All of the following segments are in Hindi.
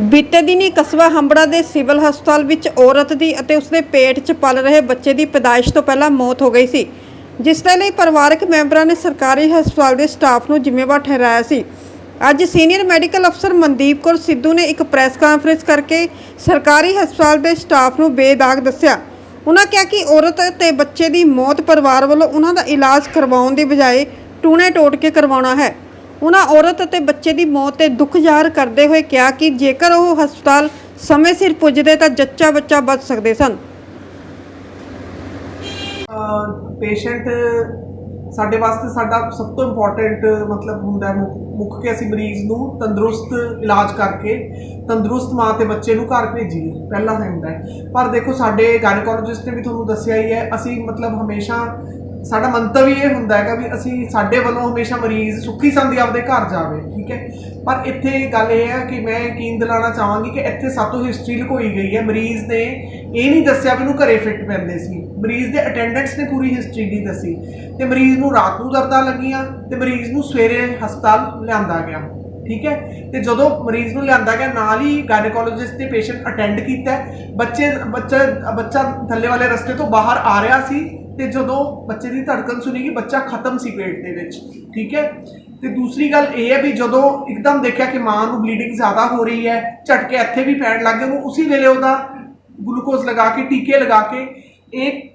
ਬੀਤੇ ਦਿਨੀ ਕਸਬਾ ਹੰਬੜਾ ਦੇ ਸਿਵਲ ਹਸਪਤਾਲ ਵਿੱਚ ਔਰਤ ਦੀ ਅਤੇ ਉਸਦੇ ਪੇਟ 'ਚ ਪਲ ਰਹੇ ਬੱਚੇ ਦੀ ਪੈਦਾਇਸ਼ ਤੋਂ ਪਹਿਲਾਂ ਮੌਤ ਹੋ ਗਈ ਸੀ, ਜਿਸ ਦੇ ਲਈ ਪਰਿਵਾਰਕ ਮੈਂਬਰਾਂ ਨੇ ਸਰਕਾਰੀ ਹਸਪਤਾਲ ਦੇ ਸਟਾਫ ਨੂੰ ਜ਼ਿੰਮੇਵਾਰ ਠਹਿਰਾਇਆ ਸੀ। ਅੱਜ ਸੀਨੀਅਰ ਮੈਡੀਕਲ ਅਫਸਰ ਮਨਦੀਪ ਕੌਰ ਸਿੱਧੂ ਨੇ ਇੱਕ ਪ੍ਰੈਸ ਕਾਨਫਰੰਸ ਕਰਕੇ ਸਰਕਾਰੀ ਹਸਪਤਾਲ ਦੇ ਸਟਾਫ ਨੂੰ ਬੇਦਾਗ ਦੱਸਿਆ। ਉਹਨਾਂ ਕਿਹਾ ਕਿ ਔਰਤ ਤੇ ਬੱਚੇ ਦੀ ਮੌਤ ਪਰਿਵਾਰ ਵੱਲੋਂ ਉਹਨਾਂ ਦਾ ਇਲਾਜ ਕਰਵਾਉਣ ਦੀ ਬਜਾਏ ਟੂਣੇ ਟੋਟ ਕੇ ਕਰਵਾਉਣਾ ਹੈ। ਉਹਨਾਂ औरत ਅਤੇ ਬੱਚੇ ਦੀ ਮੌਤ ਤੇ ਦੁੱਖ ਜ਼ਾਹਰ ਕਰਦੇ ਹੋਏ ਕਿਹਾ ਕਿ ਜੇਕਰ ਉਹ ਹਸਪਤਾਲ ਸਮੇਂ ਸਿਰ ਪੁੱਜਦੇ ਤਾਂ ਜੱਚਾ ਬੱਚਾ ਬਚ ਸਕਦੇ ਸਨ। पेशेंट ਸਾਡੇ ਵਾਸਤੇ ਸਾਡਾ ਸਭ ਤੋਂ ਇੰਪੋਰਟੈਂਟ मतलब ਹੁੰਦਾ ਮੁੱਖ ਕੇ ਅਸੀਂ ਮਰੀਜ਼ ਨੂੰ ਤੰਦਰੁਸਤ ਇਲਾਜ ਕਰਕੇ ਤੰਦਰੁਸਤ ਮਾਂ ਤੇ ਬੱਚੇ ਨੂੰ ਘਰ ਭੇਜੀਏ, ਪਹਿਲਾ ਹੁੰਦਾ ਹੈ। ਪਰ ਦੇਖੋ ਸਾਡੇ ਗਾਇਨੋਕੋਲੋਜਿਸਟ ਨੇ ਵੀ ਤੁਹਾਨੂੰ ਦੱਸਿਆ ਹੀ ਹੈ, ਅਸੀਂ मतलब ਹਮੇਸ਼ਾ ਸਾਡਾ ਮੰਤਵ ਇਹ ਹੁੰਦਾ ਹੈਗਾ ਵੀ ਅਸੀਂ ਸਾਡੇ ਵੱਲੋਂ ਹਮੇਸ਼ਾ ਮਰੀਜ਼ ਸੁੱਖੀ ਸੰਦੀ ਆਪਦੇ ਘਰ ਜਾਵੇ, ਠੀਕ ਹੈ। ਪਰ ਇੱਥੇ ਗੱਲ ਇਹ ਹੈ ਕਿ ਮੈਂ ਯਕੀਨ ਦਿਲਾਉਣਾ ਚਾਹਾਂਗੀ ਕਿ ਇੱਥੇ ਸਾਤੋਂ ਹਿਸਟਰੀ ਲੁਕੋਈ ਗਈ ਹੈ। ਮਰੀਜ਼ ਨੇ ਇਹ ਨਹੀਂ ਦੱਸਿਆ ਵੀ ਉਹਨੂੰ ਘਰੇ ਫਿੱਟ ਪੈਂਦੇ ਸੀ, ਮਰੀਜ਼ ਦੇ ਅਟੈਂਡੈਂਟਸ ਨੇ ਪੂਰੀ ਹਿਸਟਰੀ ਨਹੀਂ ਦੱਸੀ ਤੇ ਮਰੀਜ਼ ਨੂੰ ਰਾਤ ਨੂੰ ਦਰਦਾਂ ਲੱਗੀਆਂ ਤੇ ਮਰੀਜ਼ ਨੂੰ ਸਵੇਰੇ ਹਸਪਤਾਲ ਲਿਆਂਦਾ ਗਿਆ, ठीक है। तो जो मरीज़ को लिया गया नाल ही गायनोकोलॉजिस्ट ने पेशेंट अटेंड किया, बच्चा थल्ले वाले रस्ते तो बाहर आ रहा सी ते जो बच्चे की धड़कन सुनी कि बच्चा खत्म सी पेट दे विच, ठीक है। तो दूसरी गल ये है भी जो एकदम देखा कि माँ को ब्लीडिंग ज़्यादा हो रही है, झटके इत्थे भी पैण लग गए, उसी वेले उहदा ग्लूकोज लगा के टीके लगा के एक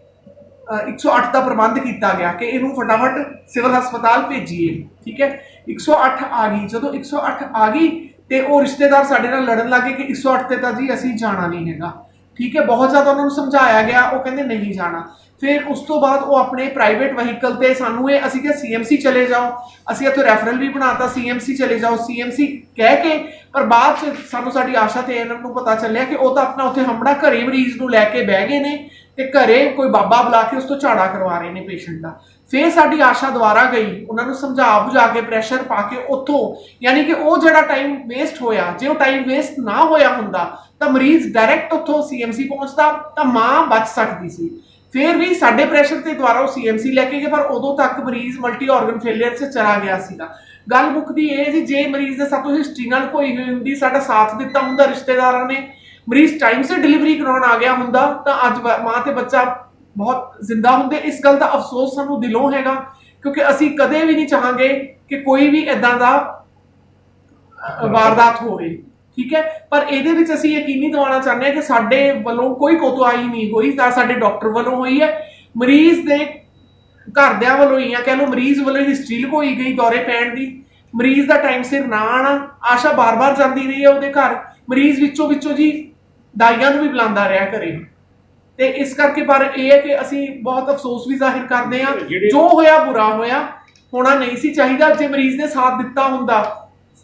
108 का प्रबंध किया गया कि इनू फटाफट सिविल हस्पताल भेजीए, ठीक है। 108 आ गई, जो 108 आ गई तो वो रिश्तेदार साडे नाल लड़न लग गए कि 108 ते तां जी असीं जाना नहीं हैगा, ठीक है। बहुत ज़्यादा उन्होंने समझाया गया, वो कहते नहीं जाना। फिर उस तो बाद वो अपने प्राइवेट वहीकल ते सानू ये असीं कि CMC चले जाओ, असीं इत्थों रैफरल भी बनाता CMC चले जाओ, CMC कह के, पर बाद च सानू साडी आशा ते इन्हां नूं पता चलिया कि वो तां अपना उत्थे हंबड़ा घरे मरीज़ नूं लैके बह गए ने ते घरे कोई बाबा बुला के उस तो झाड़ा करवा रहे हैं पेशेंट का। फिर साडी आशा दोबारा गई, उन्होंने समझा बुझा के प्रैशर पा के उत्थों, यानी कि वो जिहड़ा टाइम वेस्ट होया, जे वो टाइम वेस्ट ना होया हुंदा तां मरीज़ डायरैक्ट उत्थों CMC पहुंचदा तां मां बच सकदी सी। फिर भी साडे प्रैशर ते द्वारा वो CMC लैके गए, पर उदों तक मरीज़ मल्टी ऑर्गन फेलियर से चला गया सीगा। गल मुकदी ये जी, जे मरीज़ दे सातों हिस्ट्री नाल कोई हुई हुंदी, साडा साथ दिता हुंदा रिश्तेदारां ने, मरीज़ टाइम से डिलीवरी कराउण आ गया हुंदा तां अज मां ते बच्चा बहुत जिंदा होंगे। इस गल का अफसोस सानू दिलों हैगा, क्योंकि असी कदे भी नहीं चाहांगे कि कोई भी इदां दा वारदात होवे, ठीक है। पर इहदे विच असी यकीनी दिवाना चाहते हैं कि साडे वल्लों कोई कोताही नहीं हुई, ना साडे डॉक्टर वल्लों हुई है, मरीज़ दे घरदियां वल्लों ही, कह लो मरीज़ वल्लों हिस्ट्री लुकोई गई दौरे पैण दी, मरीज़ दा टाइम सिर ना आना, आशा बार बार जाती रही है उहदे घर, मरीज़ विचों विचों जी दाइयां नूं भी बुलांदा रहा घरे। ते इस करके पर यह है कि असी बहुत अफसोस भी जाहिर करते हैं, जो होया बुरा होया, होना नहीं सी चाहिए। जे मरीज़ ने साथ दिता हुंदा,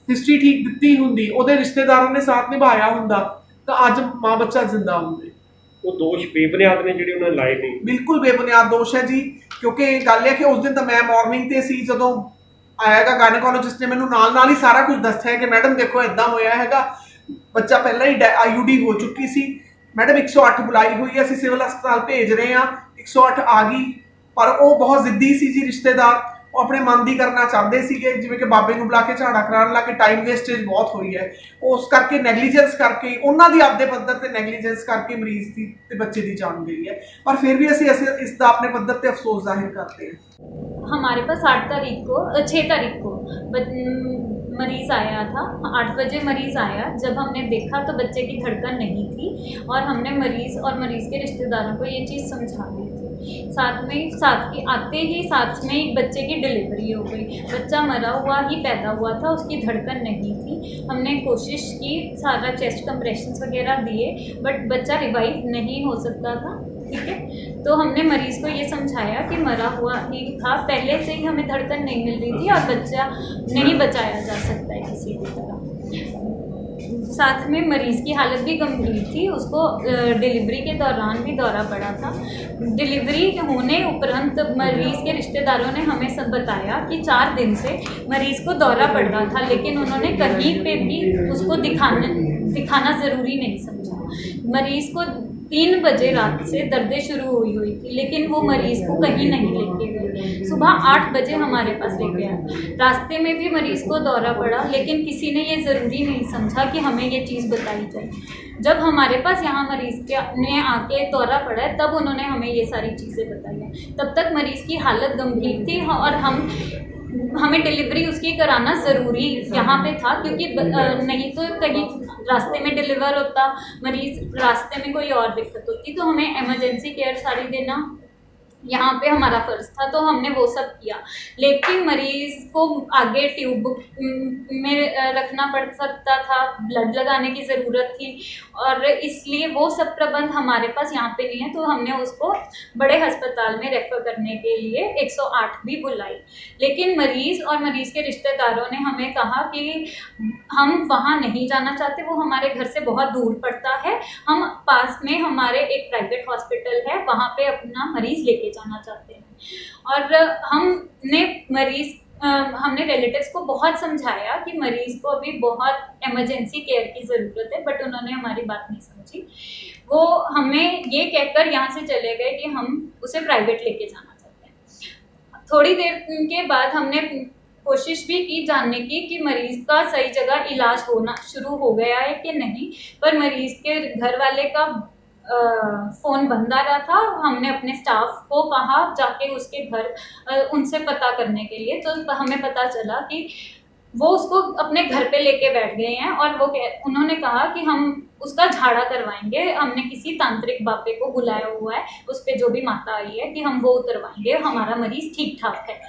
हिस्ट्री ठीक दिती हुंदी, उहदे रिश्तेदारों ने साथ निभाया हुंदा तां अज मां बच्चा जिंदा होंदे। वो दोष बेबुनियाद ने जिहड़े उन्होंने लाए नहीं, बिल्कुल बेबुनियाद दोष है जी, क्योंकि गल है कि उस दिन तो मैं मॉर्निंग ते सी, जदों आएगा गायनोकोलॉजिस्ट ने मैनूं नाल ही सारा कुछ दस्सिया कि मैडम देखो इदां होया हैगा, बच्चा पहला ही IUD हो चुकी सी, मैडम 108 बुलाई हुई है, असीं सिविल हस्पताल भेज रहे हैं, 108 आ गई। पर वो बहुत जिद्दी सी जी रिश्तेदार, वो अपने मन की करना चाहते थे, जिवें कि बाबे नूं बुला के झाड़ा कराउण लग के टाइम वेस्टेज बहुत हुई है, उस करके नैगलीजेंस करके उन्हां दी आपदे पद्धर ते नैगलीजेंस करके मरीज़ की ते बच्चे की जान गई है। पर फिर भी असीं इसका अपने पद्धर ते अफसोस जाहिर करते हैं। हमारे पास 6 तारीख को मरीज़ आया था, 8 बजे मरीज़ आया। जब हमने देखा तो बच्चे की धड़कन नहीं थी और हमने मरीज़ और मरीज़ के रिश्तेदारों को ये चीज़ समझा दी थी। आते ही साथ में एक बच्चे की डिलीवरी हो गई, बच्चा मरा हुआ ही पैदा हुआ था, उसकी धड़कन नहीं थी। हमने कोशिश की, सारा चेस्ट कंप्रेशंस वगैरह दिए, बट बच्चा रिवाइव नहीं हो सकता था, ठीक है। तो हमने मरीज़ को ये समझाया कि मरा हुआ ही था, पहले से ही हमें धड़कन नहीं मिल रही थी और बच्चा नहीं बचाया जा सकता है किसी भी तरह। साथ में मरीज़ की हालत भी गंभीर थी, उसको डिलीवरी के दौरान भी दौरा पड़ा था। डिलीवरी होने उपरांत मरीज़ के रिश्तेदारों ने हमें सब बताया कि 4 दिन से मरीज़ को दौरा पड़ रहा था, लेकिन उन्होंने कहीं पे भी उसको दिखाना ज़रूरी नहीं समझा। मरीज़ को 3 बजे रात से दर्दें शुरू हुई थी, लेकिन वो मरीज़ को कहीं नहीं लेके गए। सुबह 8 बजे हमारे पास लेके आया। रास्ते में भी मरीज़ को दौरा पड़ा, लेकिन किसी ने ये ज़रूरी नहीं समझा कि हमें ये चीज़ बताई जाए। जब हमारे पास यहाँ मरीज़ के ने आके दौरा पड़ा है, तब उन्होंने हमें ये सारी चीज़ें बताई हैं। तब तक मरीज़ की हालत गंभीर थी और हमें डिलीवरी उसकी कराना ज़रूरी यहाँ पे था, क्योंकि नहीं तो कहीं रास्ते में डिलीवर होता मरीज़, रास्ते में कोई और दिक्कत होती, तो हमें इमरजेंसी केयर सारी देना यहाँ पे हमारा फ़र्ज़ था, तो हमने वो सब किया। लेकिन मरीज़ को आगे ट्यूब में रखना पड़ सकता था, ब्लड लगाने की ज़रूरत थी, और इसलिए वो सब प्रबंध हमारे पास यहाँ पे नहीं है, तो हमने उसको बड़े अस्पताल में रेफ़र करने के लिए 108 भी बुलाई। लेकिन मरीज़ और मरीज़ के रिश्तेदारों ने हमें कहा कि हम वहाँ नहीं जाना चाहते, वो हमारे घर से बहुत दूर पड़ता है, हम पास में हमारे एक प्राइवेट हॉस्पिटल है, वहाँ पे अपना मरीज़ लेके जाना चाहते हैं। और हमने रिलेटिव्स को बहुत समझाया कि मरीज़ को अभी बहुत इमरजेंसी केयर की ज़रूरत है, बट उन्होंने हमारी बात नहीं समझी। वो हमें ये कहकर यहाँ से चले गए कि हम उसे प्राइवेट लेके जाना चाहते हैं। थोड़ी देर के बाद हमने कोशिश भी की जानने की कि मरीज़ का सही जगह इलाज होना शुरू हो गया है कि नहीं, पर मरीज़ के घर वाले का फ़ोन बंद आ रहा था। हमने अपने स्टाफ को कहा जाके उसके घर उनसे पता करने के लिए, तो हमें पता चला कि वो उसको अपने घर पे लेके बैठ गए हैं, और उन्होंने कहा कि हम उसका झाड़ा करवाएंगे, हमने किसी तांत्रिक बाबे को बुलाया हुआ है, उस पर जो भी माता आई है कि हम वो उतरवाएंगे, हमारा मरीज़ ठीक ठाक है।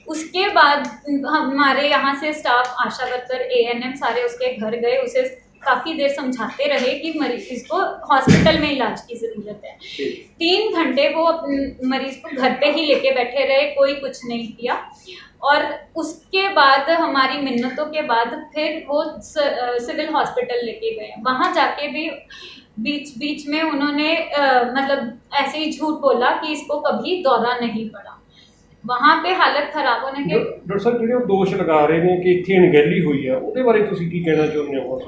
उसके बाद हमारे यहाँ से स्टाफ, आशा वर्कर, ANM सारे उसके घर गए, उसे काफ़ी देर समझाते रहे कि मरीज़ को हॉस्पिटल में इलाज की ज़रूरत है। 3 घंटे वो मरीज़ को घर पे ही लेके बैठे रहे, कोई कुछ नहीं किया। और उसके बाद हमारी मिन्नतों के बाद फिर वो सिविल हॉस्पिटल लेके गए। वहाँ जाके भी बीच में उन्होंने मतलब ऐसे ही झूठ बोला कि इसको कभी दौरा नहीं पड़ा। वहाँ पे हालत खराब होने के डॉक्टर साहब ਜਿਹੜੇ ਦੋਸ਼ ਲਗਾ ਰਹੇ ਨੇ ਕਿ ਇੱਥੇ ਅਣਗਹਿਲੀ ਹੋਈ ਹੈ, ਉਹਦੇ ਬਾਰੇ ਤੁਸੀਂ ਕੀ ਕਹਿਣਾ ਚਾਹੁੰਦੇ ਹੋ?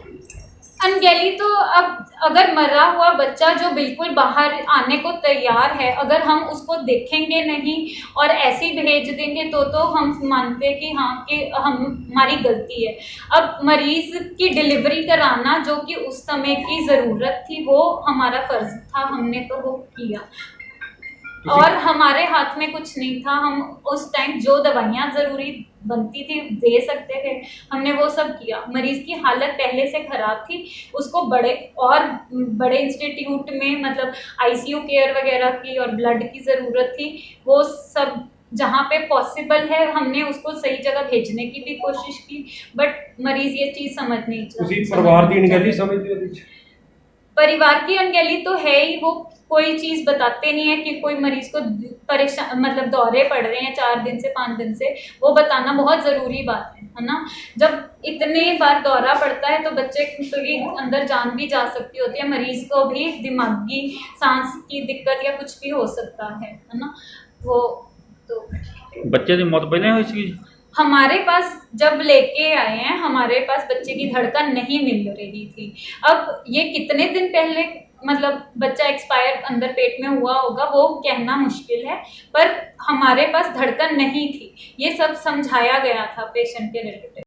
अनगहली तो अब अगर मरा हुआ बच्चा जो बिल्कुल बाहर आने को तैयार है, अगर हम उसको देखेंगे नहीं और ऐसे ही भेज देंगे तो हम मानते कि हाँ कि हमारी गलती है। अब मरीज़ की डिलीवरी कराना जो कि उस समय की ज़रूरत थी, वो हमारा फ़र्ज़ था, हमने तो वो किया। और हमारे हाथ में कुछ नहीं था, हम उस टाइम जो दवाइयाँ ज़रूरी बनती थी दे सकते थे, हमने वो सब किया। मरीज़ की हालत पहले से ख़राब थी, उसको बड़े इंस्टीट्यूट में मतलब ICU केयर वगैरह की और ब्लड की ज़रूरत थी। वो सब जहाँ पे पॉसिबल है हमने उसको सही जगह भेजने की भी कोशिश की, बट मरीज़ ये चीज़ समझ नहीं ਤੁਸੀਂ ਪਰਿਵਾਰ ਦੀ ਅਣਗਹਿਲੀ ਸਮਝਦੇ ਹੋ? परिवार की अनगहली तो है ही, वो कोई चीज़ बताते नहीं है कि कोई मरीज़ को परेशान मतलब दौरे पड़ रहे हैं 4 दिन से 5 दिन से, वो बताना बहुत ज़रूरी बात है ना। जब इतने बार दौरा पड़ता है तो बच्चे के अंदर जान भी जा सकती होती है, मरीज़ को भी दिमागी सांस की दिक्कत या कुछ भी हो सकता है ना। वो तो बच्चे की मौत पहले हुई सी? हमारे पास जब लेके आए हैं, हमारे पास बच्चे की धड़कन नहीं मिल रही थी। अब ये कितने दिन पहले मतलब बच्चा एक्सपायर अंदर पेट में हुआ होगा वो कहना मुश्किल है, पर हमारे पास धड़कन नहीं थी। ये सब समझाया गया था पेशेंट के रिलेटेड।